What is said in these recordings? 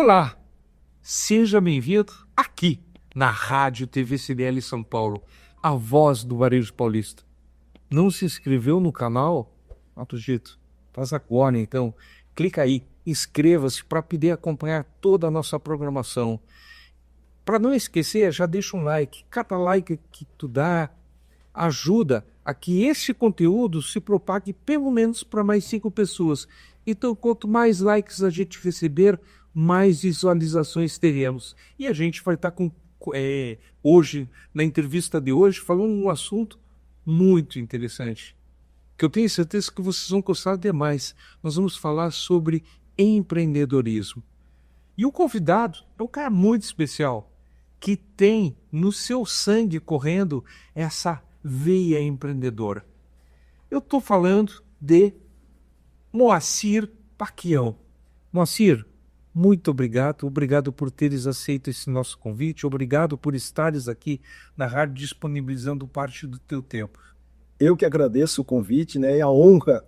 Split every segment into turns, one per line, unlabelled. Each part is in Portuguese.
Olá, seja bem-vindo aqui na Rádio TV CDL São Paulo, a voz do varejo paulista. Não se inscreveu no canal? Outro jeito, faz agora então. Clica aí, inscreva-se para poder acompanhar toda a nossa programação. Para não esquecer, já deixa um like. Cada like que tu dá ajuda a que este conteúdo se propague pelo menos para mais 5 pessoas. Então, quanto mais likes a gente receber, mais visualizações teremos. E a gente vai estar hoje, na entrevista de hoje, falando um assunto muito interessante, que eu tenho certeza que vocês vão gostar demais. Nós vamos falar sobre empreendedorismo. E o convidado é um cara muito especial, que tem no seu sangue correndo essa veia empreendedora. Eu estou falando de Moacir Paquião. Moacir, muito obrigado. Obrigado por teres aceito esse nosso convite. Obrigado por estares aqui na rádio disponibilizando parte do teu tempo.
Eu que agradeço o convite, né? E a honra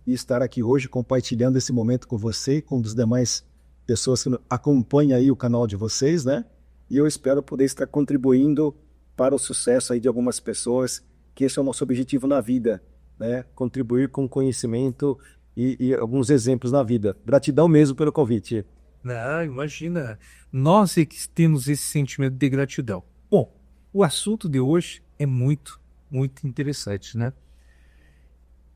de estar aqui hoje compartilhando esse momento com você e com as demais pessoas que acompanham aí o canal de vocês, né? E eu espero poder estar contribuindo para o sucesso aí de algumas pessoas, que esse é o nosso objetivo na vida, né? Contribuir com conhecimento e alguns exemplos na vida. Gratidão mesmo pelo convite.
Não, imagina. Nós é que temos esse sentimento de gratidão. Bom, o assunto de hoje é muito interessante, né?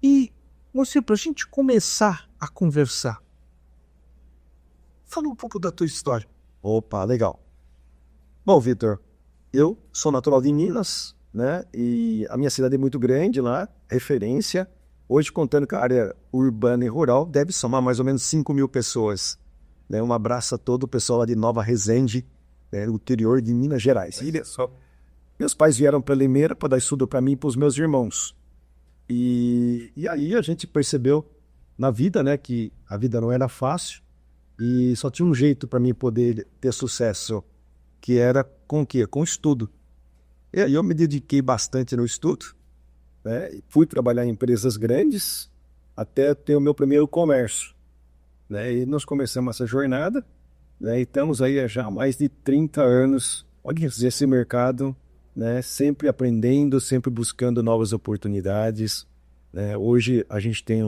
E, você, para a gente começar a conversar, fala um pouco da tua história.
Opa, legal. Bom, Vitor, eu sou natural de Minas, né? E a minha cidade é muito grande lá, referência. Hoje, contando com a área urbana e rural, deve somar mais ou menos 5.000 pessoas. Né? Um abraço a todo o pessoal lá de Nova Resende, né? No interior de Minas Gerais. E só. Meus pais vieram para Limeira para dar estudo para mim e para os meus irmãos. E aí a gente percebeu na vida, né, que a vida não era fácil e só tinha um jeito para mim poder ter sucesso, que era com o quê? Com o estudo. E aí eu me dediquei bastante no estudo, né? Fui trabalhar em empresas grandes até ter o meu primeiro comércio, né? E nós começamos essa jornada, né? E estamos aí já há mais de 30 anos, olha esse mercado, né? Sempre aprendendo, sempre buscando novas oportunidades, né? Hoje a gente tem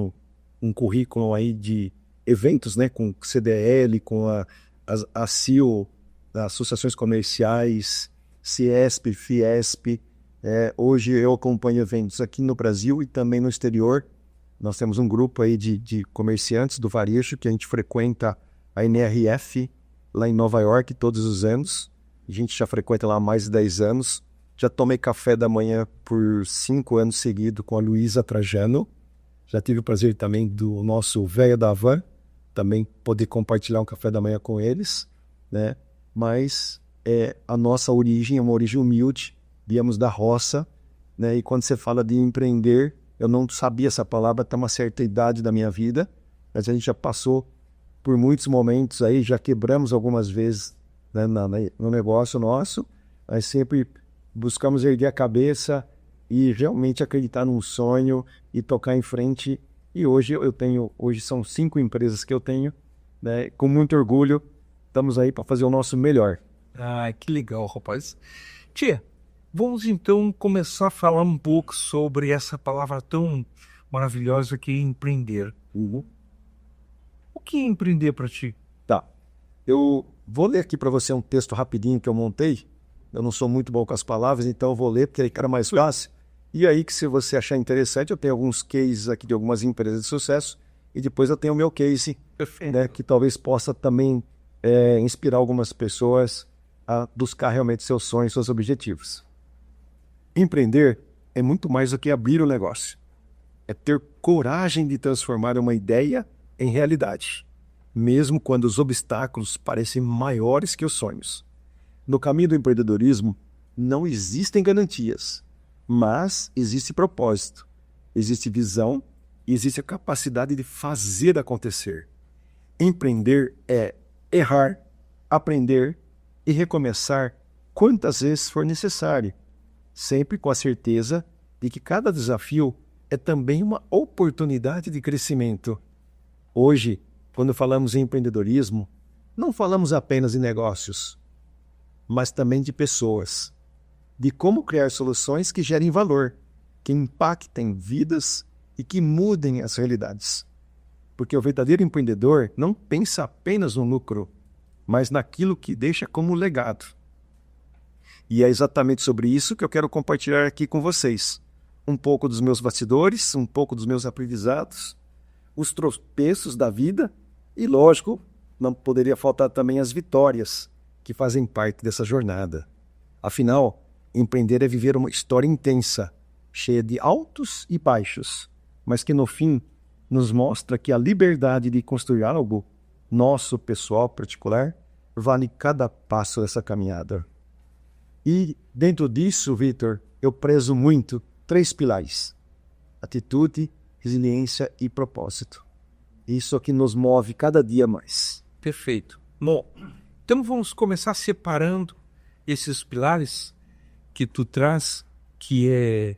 um currículo aí de eventos, né? Com CDL, com a CIO, associações comerciais, Ciesp, Fiesp. Hoje eu acompanho eventos aqui no Brasil e também no exterior. Nós temos um grupo aí de comerciantes do varejo que a gente frequenta a NRF lá em Nova York todos os anos. A gente já frequenta lá há mais de 10 anos. Já tomei café da manhã por 5 anos seguidos com a Luísa Trajano. Já tive o prazer também do nosso velho da Van, também poder compartilhar um café da manhã com eles, né? Mas a nossa origem é uma origem humilde, viemos da roça, né? E quando você fala de empreender, eu não sabia essa palavra até uma certa idade da minha vida, mas a gente já passou por muitos momentos aí, já quebramos algumas vezes, né, no negócio nosso, mas sempre buscamos erguer a cabeça e realmente acreditar num sonho e tocar em frente. E hoje hoje são 5 empresas que eu tenho, né? Com muito orgulho, estamos aí para fazer o nosso melhor.
Ah, que legal, rapaz. Tia, vamos então começar a falar um pouco sobre essa palavra tão maravilhosa que é empreender.
Uhum.
O que é empreender para ti?
Tá. Eu vou ler aqui para você um texto rapidinho que eu montei. Eu não sou muito bom com as palavras, então eu vou ler porque aí fica mais fácil. E aí que se você achar interessante, eu tenho alguns cases aqui de algumas empresas de sucesso e depois eu tenho o meu case, né, que talvez possa também inspirar algumas pessoas a buscar realmente seus sonhos, seus objetivos. Empreender é muito mais do que abrir o negócio. É ter coragem de transformar uma ideia em realidade, mesmo quando os obstáculos parecem maiores que os sonhos. No caminho do empreendedorismo, não existem garantias, mas existe propósito, existe visão e existe a capacidade de fazer acontecer. Empreender é errar, aprender e recomeçar quantas vezes for necessário, sempre com a certeza de que cada desafio é também uma oportunidade de crescimento. Hoje, quando falamos em empreendedorismo, não falamos apenas de negócios, mas também de pessoas, de como criar soluções que gerem valor, que impactem vidas e que mudem as realidades. Porque o verdadeiro empreendedor não pensa apenas no lucro, mas naquilo que deixa como legado. E é exatamente sobre isso que eu quero compartilhar aqui com vocês. Um pouco dos meus bastidores, um pouco dos meus aprendizados, os tropeços da vida e, lógico, não poderia faltar também as vitórias que fazem parte dessa jornada. Afinal, empreender é viver uma história intensa, cheia de altos e baixos, mas que no fim nos mostra que a liberdade de construir algo, nosso pessoal particular, vale cada passo dessa caminhada. E dentro disso, Vitor, eu prezo muito 3 pilares: atitude, resiliência e propósito. Isso é que nos move cada dia mais.
Perfeito. Bom, então vamos começar separando esses pilares que tu traz, que é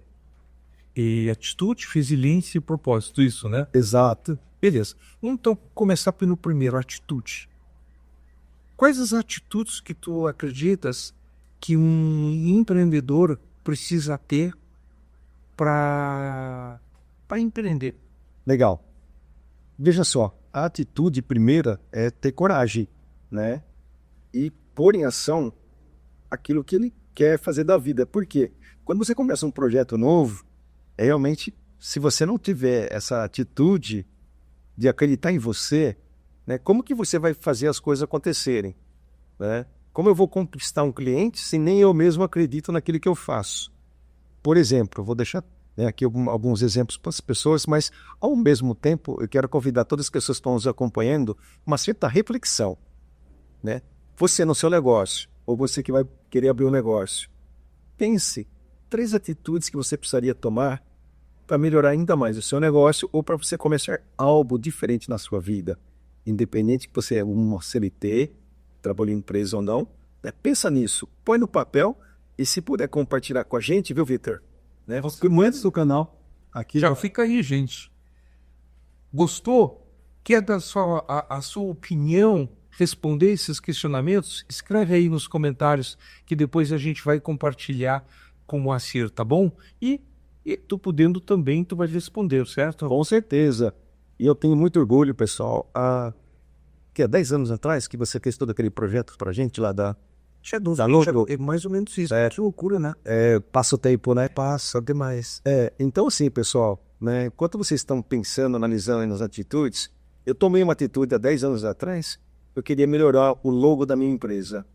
atitude, resiliência e propósito, isso, né?
Exato.
Beleza. Vamos então começar pelo primeiro, atitude. Quais as atitudes que tu acreditas que um empreendedor precisa ter para empreender?
Legal. Veja só, a atitude primeira é ter coragem, né? E pôr em ação aquilo que ele quer fazer da vida. Por quê? Quando você começa um projeto novo, realmente, se você não tiver essa atitude de acreditar em você, né, como que você vai fazer as coisas acontecerem? Né? Como eu vou conquistar um cliente se nem eu mesmo acredito naquilo que eu faço? Por exemplo, eu vou deixar aqui alguns exemplos para as pessoas, mas ao mesmo tempo eu quero convidar todas as pessoas que estão nos acompanhando uma certa reflexão. Né? Você no seu negócio, ou você que vai querer abrir um negócio, pense 3 atitudes que você precisaria tomar para melhorar ainda mais o seu negócio ou para você começar algo diferente na sua vida. Independente que você é um CLT, trabalha em empresa ou não, né? Pensa nisso, põe no papel e se puder compartilhar com a gente, viu, Vitor? Né? Comenta do canal. Aqui
Já fica aí, gente. Gostou? Quer dar a sua opinião, responder esses questionamentos? Escreve aí nos comentários que depois a gente vai compartilhar com o Moacir, tá bom? E tu podendo também, tu vai responder, certo?
Com certeza. E eu tenho muito orgulho, pessoal. Há 10 anos atrás que você fez todo aquele projeto pra gente lá da
Logo. É mais ou menos isso.
É.
Que loucura, né?
Passa o tempo, né?
Passa demais.
Então assim, pessoal, né, enquanto vocês estão pensando, analisando nas atitudes, eu tomei uma atitude há 10 anos atrás, eu queria melhorar o logo da minha empresa.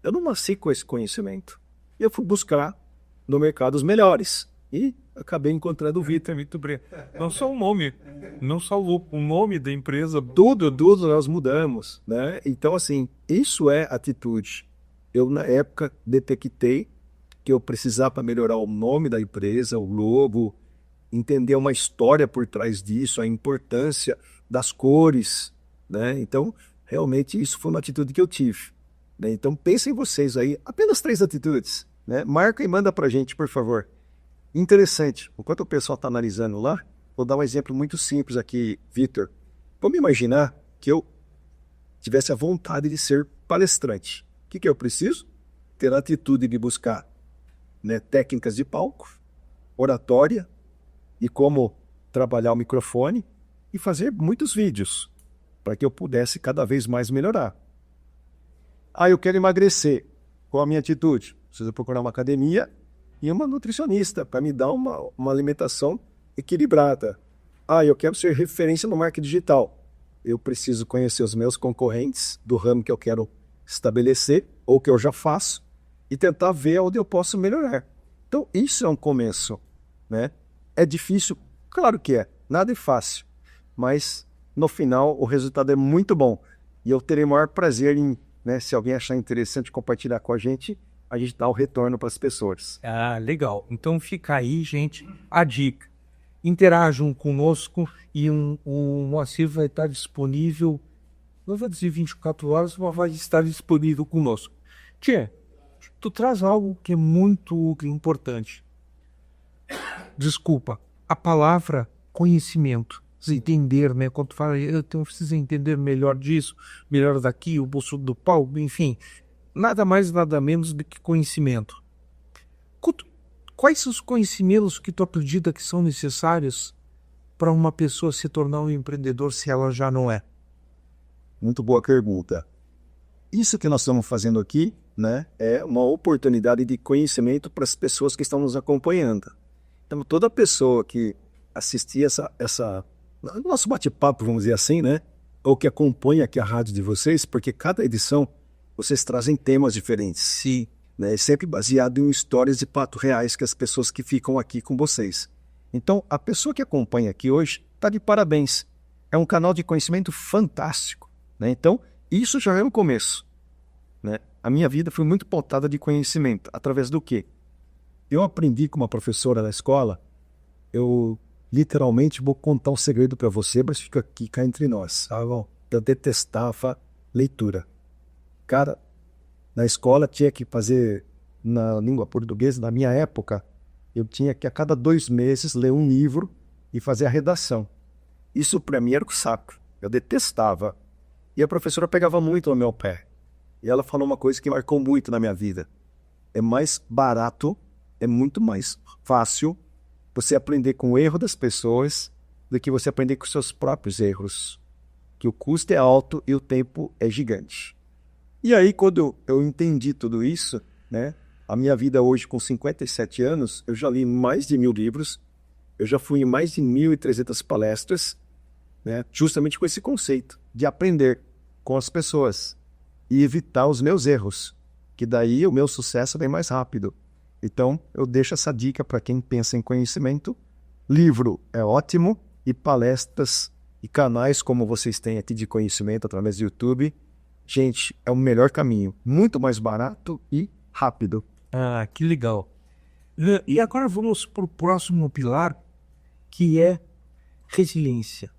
Eu não nasci com esse conhecimento. E eu fui buscar no mercado os melhores. E acabei encontrando o Vitor.
Muito bem. Não só o nome, não só o nome da empresa.
Tudo nós mudamos, né? Então, assim, isso é atitude. Eu, na época, detectei que eu precisava melhorar o nome da empresa, o logo, entender uma história por trás disso, a importância das cores, né? Então, realmente, isso foi uma atitude que eu tive. Né? Então, pensem vocês aí, apenas 3 atitudes, né? Marca e manda pra gente, por favor. Interessante, enquanto o pessoal está analisando lá, vou dar um exemplo muito simples aqui, Vitor. Vamos imaginar que eu tivesse a vontade de ser palestrante. O que eu preciso? Ter a atitude de buscar, né, técnicas de palco, oratória e como trabalhar o microfone e fazer muitos vídeos para que eu pudesse cada vez mais melhorar. Eu quero emagrecer. Qual a minha atitude? Preciso procurar uma academia e uma nutricionista para me dar uma alimentação equilibrada. Eu quero ser referência no marketing digital. Eu preciso conhecer os meus concorrentes do ramo que eu quero estabelecer ou que eu já faço e tentar ver onde eu posso melhorar. Então, isso é um começo, né? É difícil? Claro que é. Nada é fácil. Mas, no final, o resultado é muito bom. E eu terei o maior prazer em, né, se alguém achar interessante compartilhar com a gente dá o retorno para as pessoas.
Legal. Então fica aí, gente, a dica. Interajam conosco e o Moacir vai estar disponível, não vou dizer 24 horas, mas vai estar disponível conosco. Tchê, tu traz algo que é muito importante. Desculpa, a palavra conhecimento. entender, né? Quando tu fala, preciso entender melhor disso, melhor daqui, o bolso do pau, enfim. Nada mais, nada menos do que conhecimento. Quais são os conhecimentos que tu acredita que são necessários para uma pessoa se tornar um empreendedor se ela já não é?
Muito boa pergunta. Isso que nós estamos fazendo aqui, né, é uma oportunidade de conhecimento para as pessoas que estão nos acompanhando. Então, toda pessoa que assistir nosso bate-papo, vamos dizer assim, né, ou que acompanha aqui a rádio de vocês, porque cada edição vocês trazem temas diferentes.
Sim.
Né, sempre baseado em histórias de fatos reais que as pessoas que ficam aqui com vocês. Então, a pessoa que acompanha aqui hoje está de parabéns. É um canal de conhecimento fantástico. Né? Então, isso já é um começo. Né? A minha vida foi muito pautada de conhecimento. Através do quê? Eu aprendi com uma professora da escola, eu literalmente vou contar um segredo para você, mas fica aqui cá entre nós. Eu detestava leitura. Cara, na escola tinha que fazer, na língua portuguesa, na minha época, eu tinha que a cada 2 meses ler um livro e fazer a redação. Isso para mim era o saco. Eu detestava. E a professora pegava muito no meu pé. E ela falou uma coisa que marcou muito na minha vida. É mais barato, é muito mais fácil você aprender com o erro das pessoas do que você aprender com seus próprios erros. Que o custo é alto e o tempo é gigante. E aí, quando eu entendi tudo isso, né, a minha vida hoje com 57 anos, eu já li mais de 1000 livros, eu já fui em mais de 1.300 palestras, né, justamente com esse conceito de aprender com as pessoas e evitar os meus erros, que daí o meu sucesso vem mais rápido. Então, eu deixo essa dica para quem pensa em conhecimento. Livro é ótimo e palestras e canais como vocês têm aqui de conhecimento através do YouTube, gente, é o melhor caminho. Muito mais barato e rápido.
Ah, que legal. E agora vamos para o próximo pilar, que é resiliência.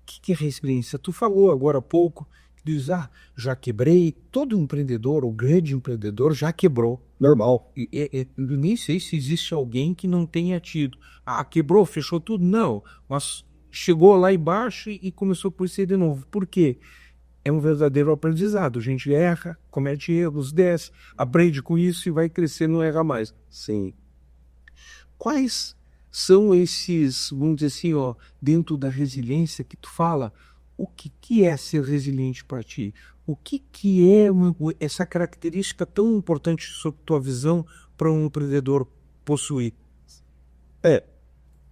O que é resiliência? Tu falou agora há pouco, que diz, já quebrei. Todo empreendedor, ou grande empreendedor, já quebrou.
Normal.
Eu nem sei se existe alguém que não tenha tido. Quebrou, fechou tudo? Não. Mas chegou lá embaixo e começou por ser de novo. Por quê? É um verdadeiro aprendizado. A gente erra, comete erros, desce, aprende com isso e vai crescer, não erra mais.
Sim.
Quais são esses, vamos dizer assim, dentro da resiliência que tu fala, o que é ser resiliente para ti? O que é essa característica tão importante sob tua visão para um empreendedor possuir?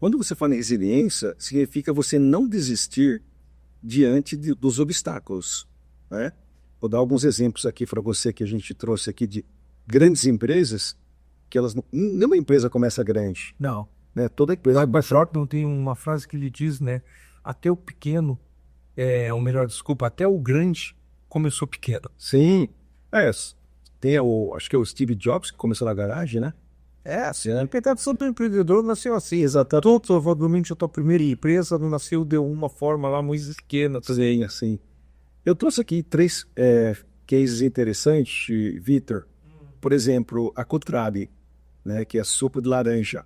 Quando você fala em resiliência, significa você não desistir diante dos obstáculos. Né? Vou dar alguns exemplos aqui para você que a gente trouxe aqui de grandes empresas, que elas nenhuma empresa começa grande.
Não.
Né? Toda empresa.
Não tem uma frase que ele diz, né? Até o pequeno, ou melhor, desculpa, até o grande começou pequeno.
Sim. Tem acho que é o Steve Jobs que começou na garagem, né?
Todo empreendedor nasceu assim, exatamente. Todo, provavelmente a tua primeira empresa não nasceu de uma forma lá muito pequena.
Sim, assim. Eu trouxe aqui 3 cases interessantes, Vitor. Por exemplo, a Cutrabe, né, que é suco de laranja.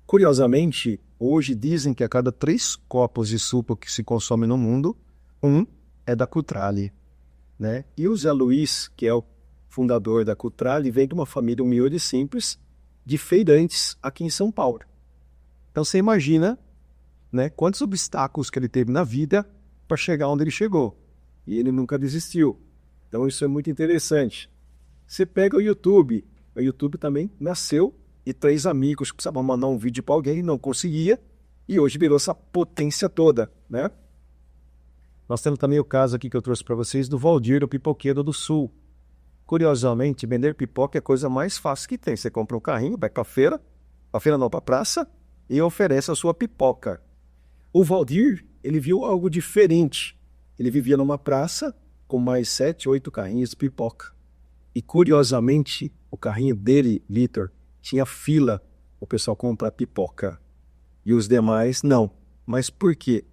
Curiosamente, hoje dizem que a cada 3 copos de suco que se consome no mundo, 1 é da Cutrale. Né? E o Zé Luiz, que é o fundador da Cutrale, vem de uma família humilde e simples, de feirantes aqui em São Paulo. Então você imagina, né, quantos obstáculos que ele teve na vida para chegar onde ele chegou. E ele nunca desistiu. Então isso é muito interessante. Você pega o YouTube também nasceu e 3 amigos que precisavam mandar um vídeo para alguém, não conseguia, e hoje virou essa potência toda, né? Nós temos também o caso aqui que eu trouxe para vocês do Valdir, o pipoqueiro do Sul. Curiosamente, vender pipoca é a coisa mais fácil que tem. Você compra um carrinho, vai para a feira não, para a praça, e oferece a sua pipoca. O Valdir, ele viu algo diferente. Ele vivia numa praça com mais 7, 8 carrinhos de pipoca. E curiosamente, o carrinho dele, Vitor, tinha fila o pessoal comprar pipoca. E os demais, não. Mas por quê?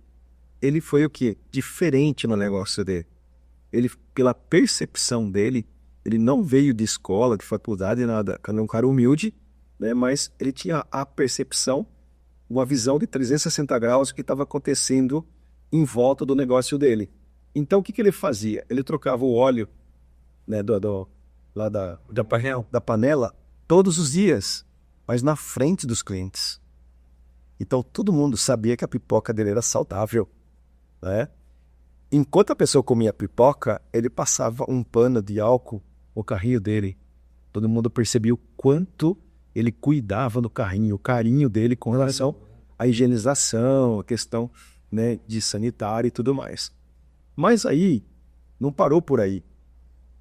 Ele foi o quê? Diferente no negócio dele. Ele, pela percepção dele, ele não veio de escola, de faculdade, nada. Ele é um cara humilde, né? Mas ele tinha a percepção uma visão de 360 graus do que estava acontecendo em volta do negócio dele. Então, o que ele fazia? Ele trocava o óleo, né, lá da panela todos os dias, mas na frente dos clientes. Então, todo mundo sabia que a pipoca dele era saudável, né? Enquanto a pessoa comia a pipoca, ele passava um pano de álcool no carrinho dele. Todo mundo percebia o quanto ele cuidava do carrinho, o carinho dele com relação à higienização, a questão, né, de sanitário e tudo mais. Mas aí, não parou por aí.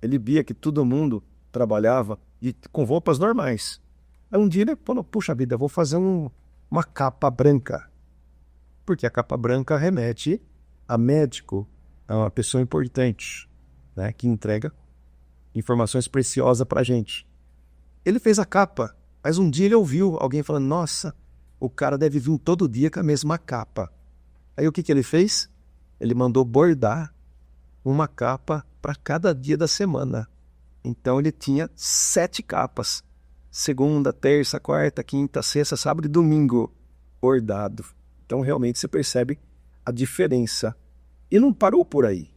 Ele via que todo mundo trabalhava com roupas normais. Aí um dia ele falou, puxa vida, eu vou fazer uma capa branca. Porque a capa branca remete a médico, a uma pessoa importante, né, que entrega informações preciosas pra gente. Ele fez a capa, mas um dia ele ouviu alguém falando, nossa, o cara deve vir todo dia com a mesma capa. Aí o que ele fez? Ele mandou bordar uma capa para cada dia da semana. Então ele tinha 7 capas. Segunda, terça, quarta, quinta, sexta, sábado e domingo bordado. Então realmente você percebe a diferença. E não parou por aí.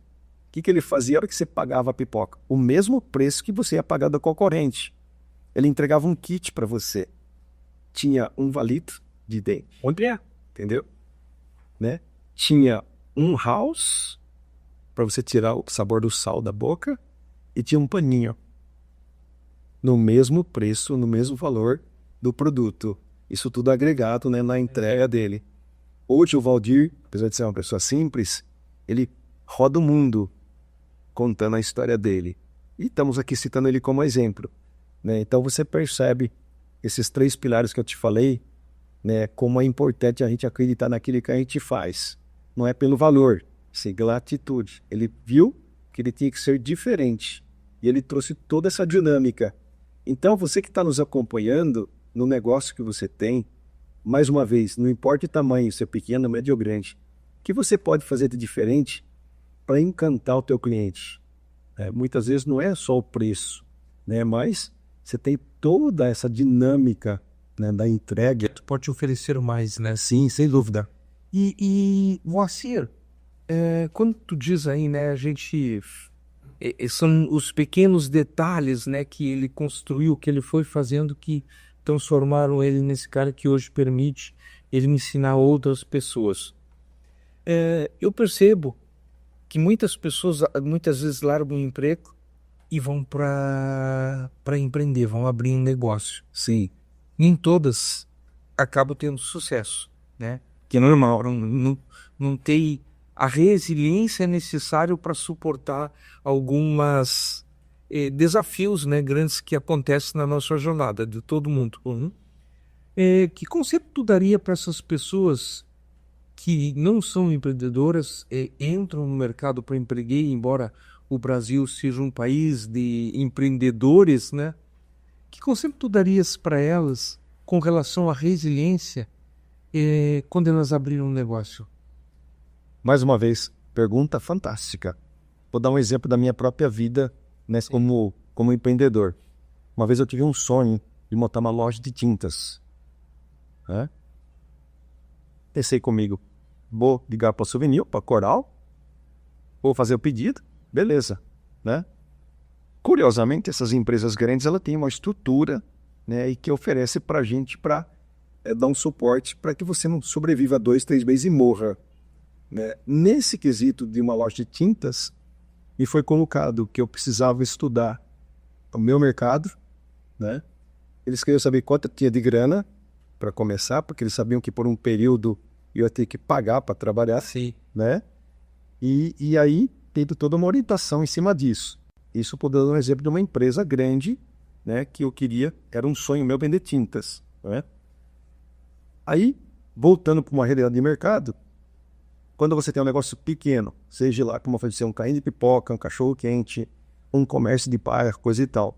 O que ele fazia? A hora que você pagava a pipoca, o mesmo preço que você ia pagar da concorrente. Ele entregava um kit para você. Tinha um palito de dente. Onde é? Entendeu? Né? Tinha um house para você tirar o sabor do sal da boca e tinha um paninho. No mesmo preço, no mesmo valor do produto. Isso tudo agregado, né, na entrega dele. Hoje o Valdir, apesar de ser uma pessoa simples, ele roda o mundo contando a história dele. E estamos aqui citando ele como exemplo, né? Então você percebe esses 3 pilares que eu te falei, né, como é importante a gente acreditar naquilo que a gente faz. Não é pelo valor, sim pela atitude. Ele viu que ele tinha que ser diferente e ele trouxe toda essa dinâmica. Então você que está nos acompanhando no negócio que você tem, mais uma vez, não importa o tamanho, se é pequeno, médio ou grande, o que você pode fazer de diferente para encantar o teu cliente? Muitas vezes não é só o preço, né, mas você tem toda essa dinâmica, né, da entrega.
Tu pode oferecer mais, né?
Sim, sem dúvida.
E Moacir, quando tu diz aí, né, a gente... são os pequenos detalhes, né, que ele construiu, que ele foi fazendo, que transformaram ele nesse cara que hoje permite ele ensinar outras pessoas. Eu percebo que muitas pessoas muitas vezes largam o emprego e vão para empreender, vão abrir um negócio.
Sim.
Nem todas acabam tendo sucesso, né? Que é normal, não tem a resiliência necessária para suportar algumas desafios, né, grandes que acontecem na nossa jornada, de todo mundo. Que conceito tu daria para essas pessoas que não são empreendedoras, entram no mercado para empreender, embora o Brasil seja um país de empreendedores, né? Que conceito tu darias para elas com relação à resiliência quando elas abriram um negócio?
Mais uma vez, pergunta fantástica. Vou dar um exemplo da minha própria vida, né, como empreendedor. Uma vez eu tive um sonho de montar uma loja de tintas. Né? Pensei comigo, vou ligar para o Souvenir, para Coral, vou fazer o pedido, beleza, né? Curiosamente, essas empresas grandes, ela tem uma estrutura, né, e que oferece para a gente para dar um suporte para que você não sobreviva 2, 3 meses e morra. Né? Nesse quesito de uma loja de tintas, me foi colocado que eu precisava estudar o meu mercado, né? Eles queriam saber quanto eu tinha de grana para começar, porque eles sabiam que por um período eu ia ter que pagar para trabalhar.
Sim.
Né? E aí, tendo toda uma orientação em cima disso. Isso por dar um exemplo de uma empresa grande, né, que eu queria, era um sonho meu vender tintas. Né? Aí, voltando para uma realidade de mercado, quando você tem um negócio pequeno, seja lá como oferecer um carrinho de pipoca, um cachorro-quente, um comércio de bairro, coisa e tal,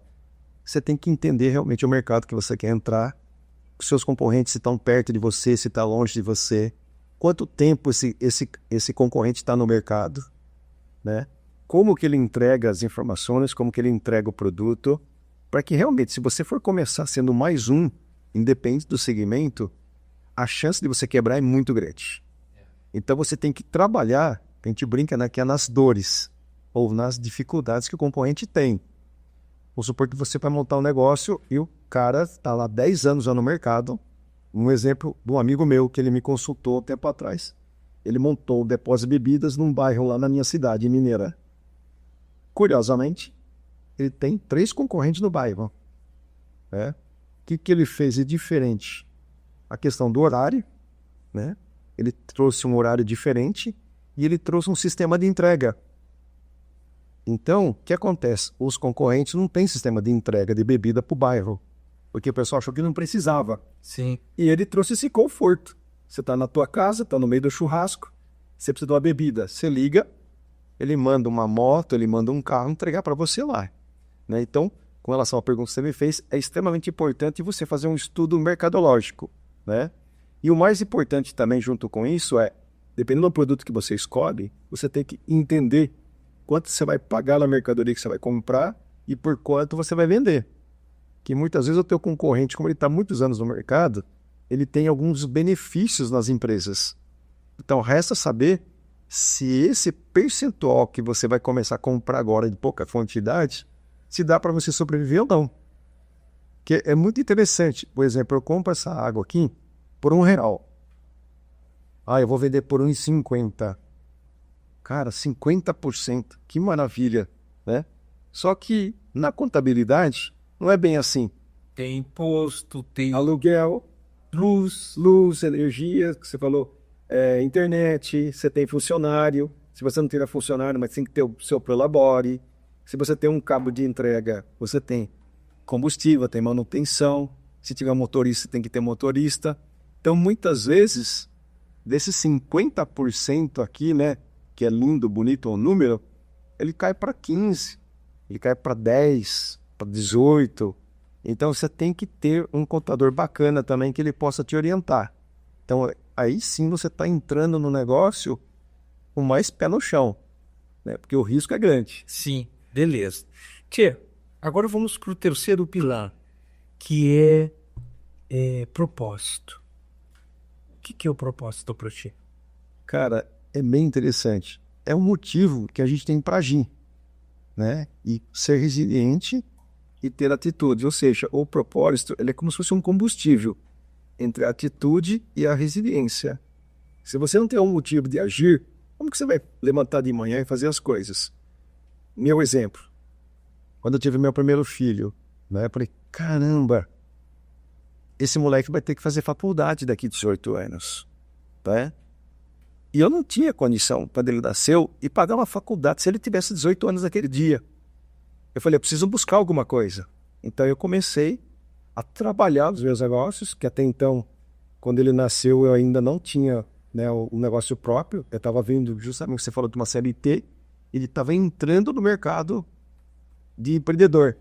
você tem que entender realmente o mercado que você quer entrar, os seus concorrentes, se estão perto de você, se está longe de você, quanto tempo esse concorrente está no mercado, né? Como que ele entrega as informações, como que ele entrega o produto, para que realmente, se você for começar sendo mais um, independente do segmento, a chance de você quebrar é muito grande. Então você tem que trabalhar, a gente brinca, né, que é nas dores ou nas dificuldades que o concorrente tem. Vamos supor que você vai montar um negócio e o cara está lá 10 anos já no mercado. Um exemplo de um amigo meu que ele me consultou um tempo atrás. Ele montou o depósito de bebidas num bairro lá na minha cidade, Mineira. Curiosamente, ele tem 3 concorrentes no bairro. O que ele fez de diferente? A questão do horário, né? Ele trouxe um horário diferente e ele trouxe um sistema de entrega. Então, o que acontece? Os concorrentes não têm sistema de entrega de bebida para o bairro, porque o pessoal achou que não precisava.
Sim.
E ele trouxe esse conforto. Você está na tua casa, está no meio do churrasco, você precisa de uma bebida, você liga, ele manda uma moto, ele manda um carro entregar para você lá. Né? Então, com relação à pergunta que você me fez, é extremamente importante você fazer um estudo mercadológico. Né? E o mais importante também junto com isso é, dependendo do produto que você escolhe, você tem que entender quanto você vai pagar na mercadoria que você vai comprar e por quanto você vai vender. Que muitas vezes o teu concorrente, como ele está há muitos anos no mercado, ele tem alguns benefícios nas empresas. Então, resta saber se esse percentual que você vai começar a comprar agora de pouca quantidade, se dá para você sobreviver ou não. Que é muito interessante. Por exemplo, eu compro essa água aqui por R$1. Eu vou vender por R$1,50. Cara, 50%. Que maravilha, né? Só que na contabilidade não é bem assim.
Tem imposto, tem
Aluguel, luz, energia, que você falou, internet, você tem funcionário. Se você não tiver funcionário, mas tem que ter o seu prolabore. Se você tem um cabo de entrega, você tem combustível, tem manutenção. Se tiver motorista, tem que ter motorista. Então, muitas vezes, desses 50% aqui, né, que é lindo, bonito o número, ele cai para 15%, ele cai para 10%, para 18%. Então, você tem que ter um contador bacana também que ele possa te orientar. Então, aí sim você está entrando no negócio com mais pé no chão, né? Porque o risco é grande.
Sim, beleza. Tchê, agora vamos para o terceiro pilar, que é propósito. O que é o propósito para ti?
Cara, é bem interessante. É um motivo que a gente tem para agir, né? E ser resiliente e ter atitude. Ou seja, o propósito ele é como se fosse um combustível entre a atitude e a resiliência. Se você não tem um motivo de agir, como que você vai levantar de manhã e fazer as coisas? Meu exemplo, quando eu tive meu primeiro filho, né, eu falei, caramba, esse moleque vai ter que fazer faculdade daqui a 18 anos. Tá? E eu não tinha condição, quando ele nasceu, de pagar uma faculdade se ele tivesse 18 anos naquele dia. Eu falei, eu preciso buscar alguma coisa. Então eu comecei a trabalhar os meus negócios, que até então, quando ele nasceu, eu ainda não tinha, né, um negócio próprio. Eu estava vendo, justamente, você falou de uma CLT, ele estava entrando no mercado de empreendedor.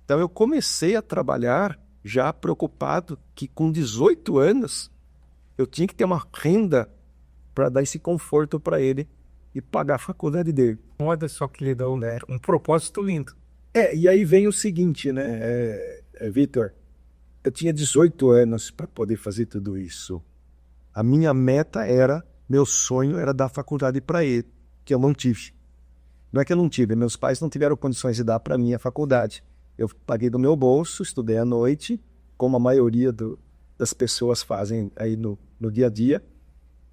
Então eu comecei a trabalhar já preocupado que com 18 anos eu tinha que ter uma renda para dar esse conforto para ele e pagar a faculdade dele.
Olha só que lhe dá um propósito lindo.
E aí vem o seguinte, né, Vitor, eu tinha 18 anos para poder fazer tudo isso. A minha meta era, meu sonho era dar faculdade para ele, que eu não tive. Não é que eu não tive, meus pais não tiveram condições de dar para mim a faculdade. Eu paguei do meu bolso, estudei à noite, como a maioria das pessoas fazem aí no dia a dia,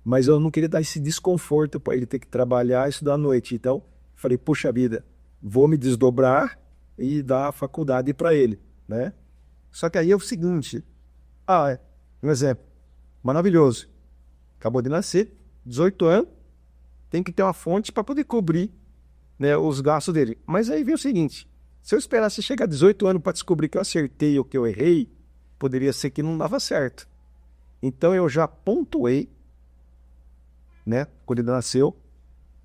mas eu não queria dar esse desconforto para ele ter que trabalhar e estudar à noite. Então, falei, puxa vida, vou me desdobrar e dar a faculdade para ele, né? Só que aí é o seguinte, um exemplo, maravilhoso, acabou de nascer, 18 anos, tem que ter uma fonte para poder cobrir, né, os gastos dele. Mas aí vem o seguinte, se eu esperasse chegar a 18 anos para descobrir que eu acertei ou que eu errei, poderia ser que não dava certo. Então eu já pontuei, né, quando ele nasceu,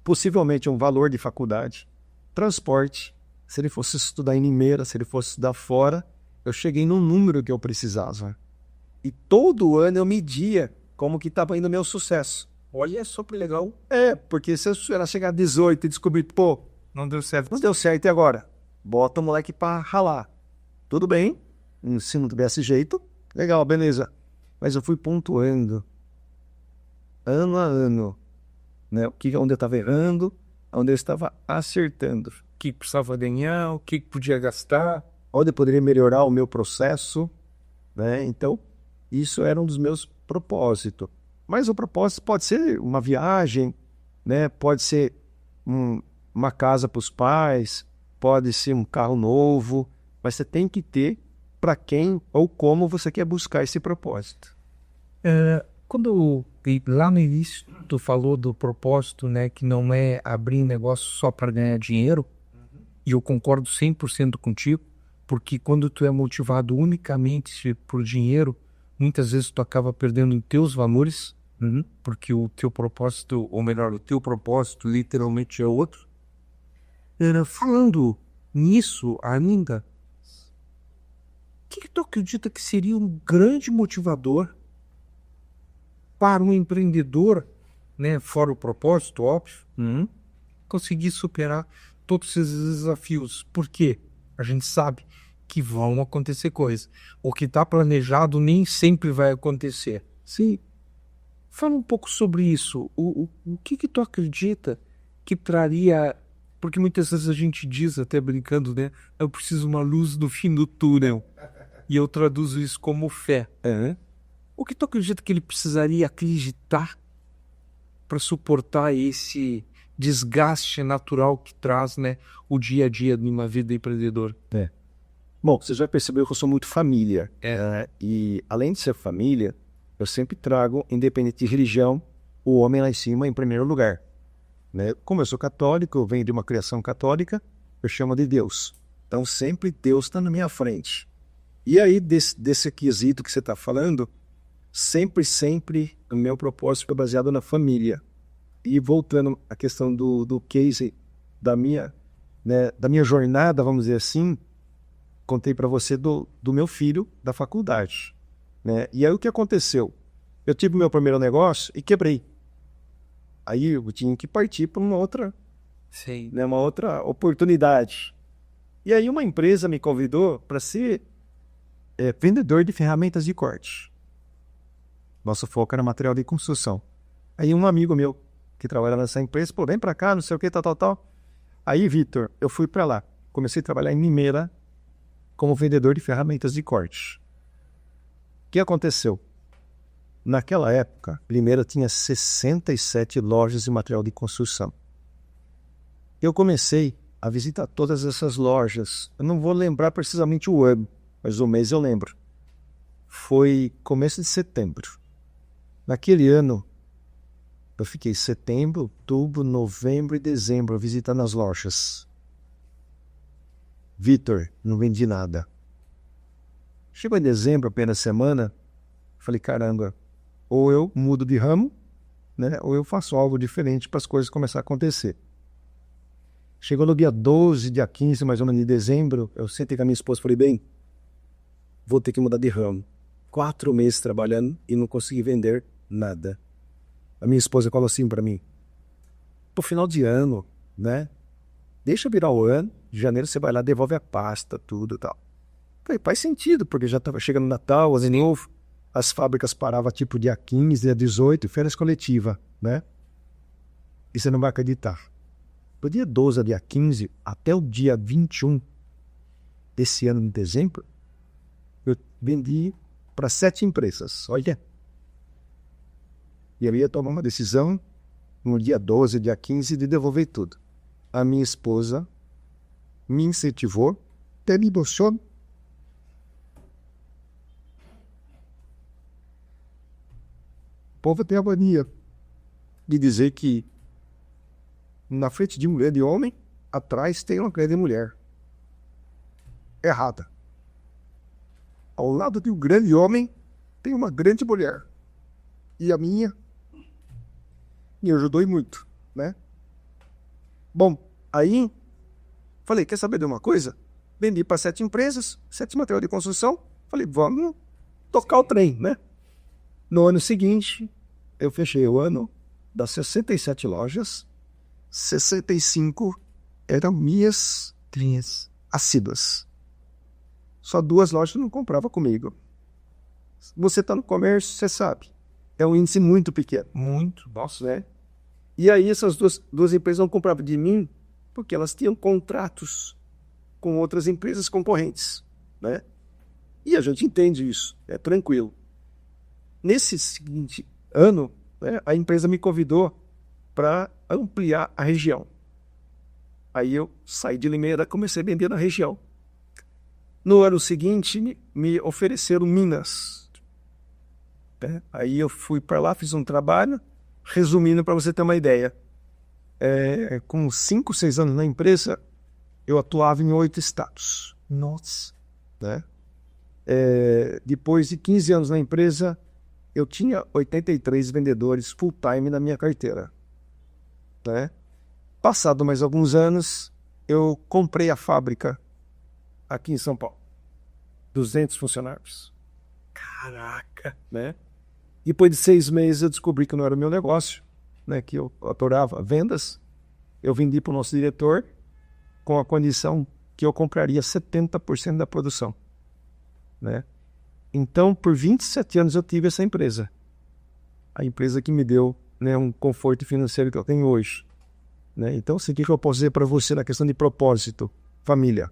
possivelmente um valor de faculdade, transporte, se ele fosse estudar em Limeira, se ele fosse estudar fora, eu cheguei no número que eu precisava. E todo ano eu media como que estava indo o meu sucesso.
Olha, é super legal.
Porque se eu esperar chegar a 18 e descobrir, pô,
Não deu certo.
não deu certo, e agora? Bota o moleque pra ralar. Tudo bem, se não tivesse jeito, legal, beleza. Mas eu fui pontuando, ano a ano, né? Onde eu estava errando, onde eu estava acertando.
O que precisava ganhar, o que podia gastar.
Onde eu poderia melhorar o meu processo, né? Então, isso era um dos meus propósitos. Mas o propósito pode ser uma viagem, né? Pode ser uma casa para os pais, pode ser um carro novo, mas você tem que ter para quem ou como você quer buscar esse propósito.
Lá no início tu falou do propósito, né, que não é abrir negócio só para ganhar dinheiro, e eu concordo 100% contigo, porque quando tu é motivado unicamente por dinheiro, muitas vezes tu acaba perdendo os teus valores, porque o teu propósito, ou melhor, o teu propósito literalmente é outro. Falando nisso ainda, o que tu acredita que seria um grande motivador para um empreendedor, né, fora o propósito, óbvio, conseguir superar todos esses desafios? Porque a gente sabe que vão acontecer coisas. O que está planejado nem sempre vai acontecer. Sim. Fala um pouco sobre isso. O que tu acredita que traria... Porque muitas vezes a gente diz, até brincando, né? Eu preciso uma luz no fim do túnel. E eu traduzo isso como fé. O que tu acredita que ele precisaria acreditar para suportar esse desgaste natural que traz, né, o dia a dia de uma vida empreendedora?
Bom, você já percebeu que eu sou muito família. E além de ser família, eu sempre trago, independente de religião, o homem lá em cima em primeiro lugar. Né? Como eu sou católico, eu venho de uma criação católica, eu chamo de Deus. Então sempre Deus está na minha frente. E aí, desse quesito que você está falando, sempre o meu propósito foi baseado na família. E voltando à questão do case da minha jornada, vamos dizer assim, contei para você do meu filho da faculdade. Né? E aí o que aconteceu? Eu tive meu primeiro negócio e quebrei. Aí eu tinha que partir para uma outra oportunidade. E aí uma empresa me convidou para ser vendedor de ferramentas de corte. Nosso foco era material de construção. Aí um amigo meu que trabalha nessa empresa falou, vem para cá, não sei o que, tal. Aí, Vitor, eu fui para lá. Comecei a trabalhar em Limeira como vendedor de ferramentas de corte. O que aconteceu? Naquela época, Limeira tinha 67 lojas de material de construção. Eu comecei a visitar todas essas lojas. Eu não vou lembrar precisamente o ano, mas o mês eu lembro. Foi começo de setembro. Naquele ano, eu fiquei setembro, outubro, novembro e dezembro visitando as lojas. Vitor, não vendi nada. Chegou em dezembro, apenas semana, falei, caramba, ou eu mudo de ramo, né, ou eu faço algo diferente para as coisas começarem a acontecer. Chegou no dia 12, dia 15, mais ou menos de dezembro, eu sentei com a minha esposa e falei, bem, vou ter que mudar de ramo. 4 meses trabalhando e não consegui vender nada. A minha esposa falou assim para mim, pro final de ano, né, deixa virar o ano, de janeiro você vai lá, devolve a pasta, tudo e tal. Falei, faz sentido, porque já estava chegando Natal, ano novo, as fábricas paravam tipo dia 15, dia 18, férias coletivas, né? E você não vai acreditar. Do dia 12 ao dia 15, até o dia 21 desse ano, de dezembro, eu vendi para 7 empresas, olha. E eu ia tomar uma decisão no dia 12, dia 15, de devolver tudo. A minha esposa me incentivou, até me emocionou. O povo tem a mania de dizer que na frente de um grande homem, atrás tem uma grande mulher. Errada. Ao lado de um grande homem, tem uma grande mulher. E a minha me ajudou muito, né? Bom, aí falei, quer saber de uma coisa? Vendi para 7 empresas, 7 material de construção. Falei, vamos tocar o trem, né? No ano seguinte, eu fechei o ano das 67 lojas, 65 eram minhas clientes assíduas. Só 2 lojas não compravam comigo. Você está no comércio, você sabe. É um índice muito pequeno.
Muito. Nossa.
Né? E aí essas duas empresas não compravam de mim porque elas tinham contratos com outras empresas concorrentes. Né? E a gente entende isso, é tranquilo. Nesse seguinte ano, né, a empresa me convidou para ampliar a região. Aí eu saí de Limeira e comecei a vender na região. No ano seguinte, me ofereceram Minas. Né? Aí eu fui para lá, fiz um trabalho, resumindo para você ter uma ideia. Com 5, 6 anos na empresa, eu atuava em 8 estados.
Nossa.
Né? Depois de 15 anos na empresa, eu tinha 83 vendedores full-time na minha carteira. Né? Passado mais alguns anos, eu comprei a fábrica aqui em São Paulo. 200 funcionários.
Caraca.
Né? Depois de 6 meses, eu descobri que não era o meu negócio, né? Que eu adorava vendas. Eu vendi para o nosso diretor com a condição que eu compraria 70% da produção. Né? Então, por 27 anos eu tive essa empresa. A empresa que me deu, né, um conforto financeiro que eu tenho hoje. Né? Então, o que eu posso dizer para você na questão de propósito? Família.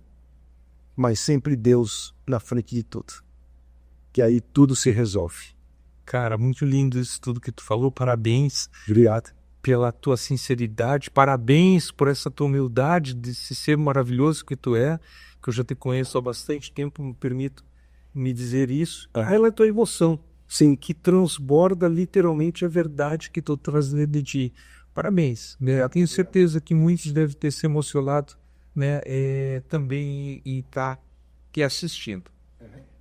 Mas sempre Deus na frente de tudo. Que aí tudo se resolve.
Cara, muito lindo isso tudo que tu falou. Parabéns.
Obrigado.
Pela tua sinceridade. Parabéns por essa tua humildade, desse ser maravilhoso que tu é, que eu já te conheço há bastante tempo, me permito me dizer isso. Ela é tua emoção, sim, que transborda literalmente a verdade que tu traz dentro de ti. Parabéns. Eu tenho certeza que muitos devem ter se emocionado, né, também e tá aqui assistindo.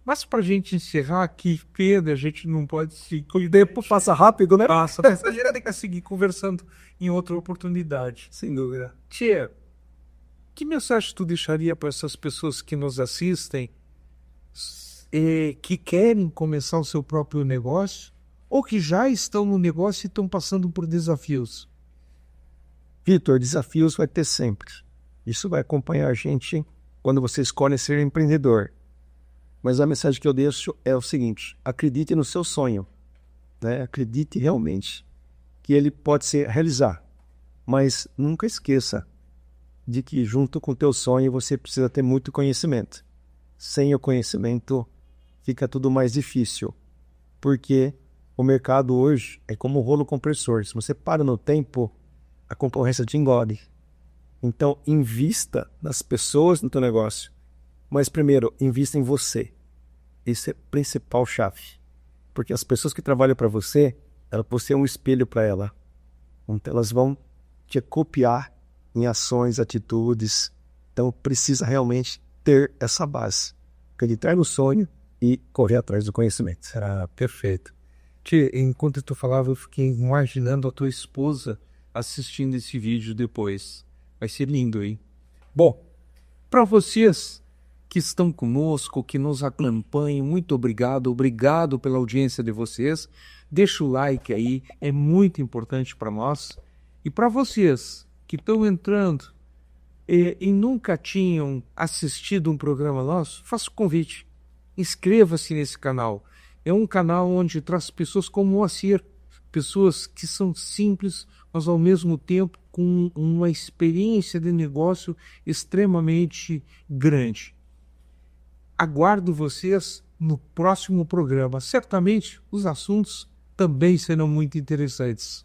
Mas pra gente encerrar aqui, Pedro, a gente não pode se...
Depois passa rápido, né?
Passa. A gente tem que seguir conversando em outra oportunidade.
Sem dúvida.
Tia, que mensagem tu deixaria para essas pessoas que nos assistem, que querem começar o seu próprio negócio ou que já estão no negócio e estão passando por desafios?
Vitor, desafios vai ter sempre. Isso vai acompanhar a gente quando você escolhe ser empreendedor. Mas a mensagem que eu deixo é o seguinte: acredite no seu sonho. Né? Acredite realmente que ele pode se realizar. Mas nunca esqueça de que junto com o teu sonho você precisa ter muito conhecimento. Sem o conhecimento fica tudo mais difícil. Porque o mercado hoje é como um rolo compressor. Se você para no tempo, a concorrência te engole. Então, invista nas pessoas no teu negócio. Mas primeiro, invista em você. Esse é a principal chave. Porque as pessoas que trabalham para você, você é um espelho para ela. Então, elas vão te copiar em ações, atitudes. Então, precisa realmente ter essa base. Acreditar no sonho e correr atrás do conhecimento.
Perfeito. Tia, enquanto tu falava, eu fiquei imaginando a tua esposa assistindo esse vídeo depois. Vai ser lindo, hein? Bom, para vocês que estão conosco, que nos acompanham, muito obrigado. Obrigado pela audiência de vocês. Deixa o like aí, é muito importante para nós. E para vocês que estão entrando e nunca tinham assistido um programa nosso, faça o convite. Inscreva-se nesse canal. É um canal onde traz pessoas como o Moacir, pessoas que são simples, mas ao mesmo tempo com uma experiência de negócio extremamente grande. Aguardo vocês no próximo programa. Certamente os assuntos também serão muito interessantes.